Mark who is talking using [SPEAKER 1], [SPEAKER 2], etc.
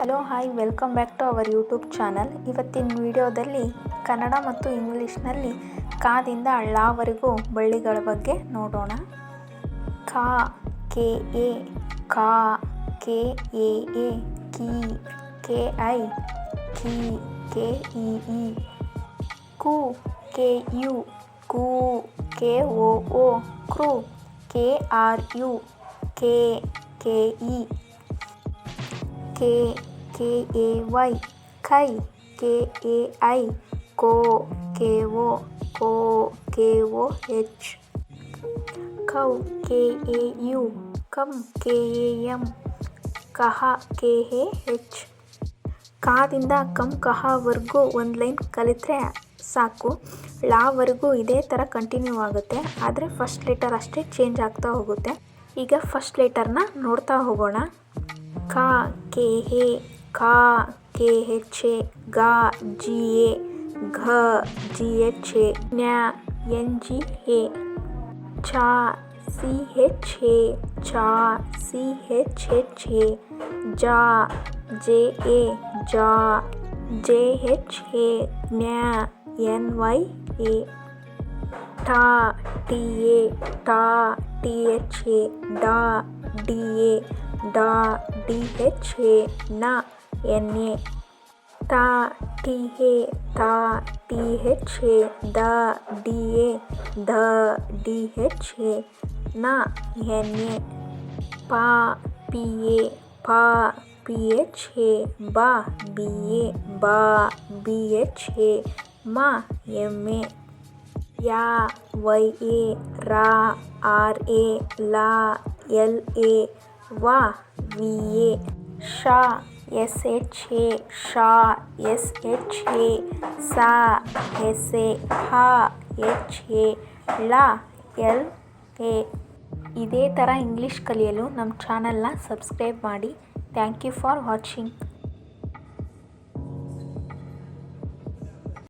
[SPEAKER 1] Hello hi welcome back to our YouTube channel. ಇವತ್ತಿನ ವಿಡಿಯೋದಲ್ಲಿ ಕನ್ನಡ ಮತ್ತು ಇಂಗ್ಲೀಷ್ನಲ್ಲಿ ಕಾದಿಂದ ಳವರೆಗೂ ಬಳ್ಳಿಗಳ ಬಗ್ಗೆ ನೋಡೋಣ. ಕಾ, ಕೆ ಎ, ಕಾ, ಕೆ ಎ ಎ, ಕಿ, ಕೆ ಐ, ಕಿ, ಕೆ ಇ ಇ, ಕು, ಕೆ ಯು, ಕು, ಕೆ ಒ ಒ, ಕ್ರು, ಕೆ ಆರ್ ಯು, ಕೆ, ಕೆ ಇ, ಕೆ, ಕೆ ಎ ವೈ, ಕೈ, ಕೆ ಎ ಐ, ಕೋ, ಕೆ ಒ, ಕೋ, ಕೆ ಒ ಎಚ್, ಕೌ, ಕೆ ಎ ಯು, ಕಂ, ಕೆ ಎ ಎಂ, ಕಹ, ಕೆ ಎ ಎಚ್. ಕಾದಿಂದ ಕಂ ಕಹವರೆಗೂ ಒಂದು ಲೈನ್ ಕಲಿತ್ರೆ ಸಾಕು. ಳವರೆಗೂ ಇದೇ ಥರ ಕಂಟಿನ್ಯೂ ಆಗುತ್ತೆ, ಆದರೆ ಫಸ್ಟ್ ಲೆಟರ್ ಅಷ್ಟೇ ಚೇಂಜ್ ಆಗ್ತಾ ಹೋಗುತ್ತೆ. ಈಗ ಫಸ್ಟ್ ಲೆಟರ್ನ ನೋಡ್ತಾ ಹೋಗೋಣ. ಕಾ, ಕೆ ಎ, ಕಾ, ಕೆ ಎಚ್ ಎ, ಗಾ, ಜಿ ಎ, ಘ, ಜಿ ಎಚ್ ಎ, ನ್ಯಾ, ಎನ್ ಜಿ ಎ, ಛಾ, ಸಿ ಎಚ್ ಎ, ಛಾ, ಸಿ ಎಚ್ ಎಚ್ ಎ, ಜಾ, ಜೆ ಎ, ಜಾ, ಜೆ ಎಚ್ ಎ, ನ್ಯಾ, ಎನ್ ವೈ ಎ, ಠಾ, ಟಿ ಎ, ಠಾ, ಟಿ ಎಚ್ ಎ, ಡಾ, ಡಿ ಎ, ಡಾ, ಡಿ ಎಚ್ ಎ, ನ, ಎನ್ ಎ, ತಾ, ಟಿ ಎ, ತಾ, ಟಿ ಎಚ್ ಎ, ದ, ಡಿ ಎ, ಧ, ಡಿ ಎಚ್ ಎ, ನ, ಎನ್ ಎ, ಪಾ, ಪಿ ಎ, ಪಾ, ಪಿ ಎಚ್ ಎ, ಬಾ, ಬಿ ಎ, ಬಾ, ಬಿ ಎಚ್ ಎ, ಮ, ಎಮ್ ಎ, ಯಾ, ವೈ ಎ, ರಾ, ಆರ್ ಎ, ಲಾ, ಎಲ್ ಎ, ವ, ವಿ ಎ, ಶ, ಎಸ್ ಎಚ್ ಎ, ಶಾ, ಎಸ್ ಎಚ್ ಎ, ಸಾ, ಎಸ್ ಎ, ಹ, ಎಚ್ ಎ, ಳ, ಎಲ್ ಎ. ಇದೇ ಥರ ಇಂಗ್ಲೀಷ್ ಕಲಿಯಲು ನಮ್ಮ ಚಾನಲ್ನ ಸಬ್ಸ್ಕ್ರೈಬ್ ಮಾಡಿ. Thank you for watching.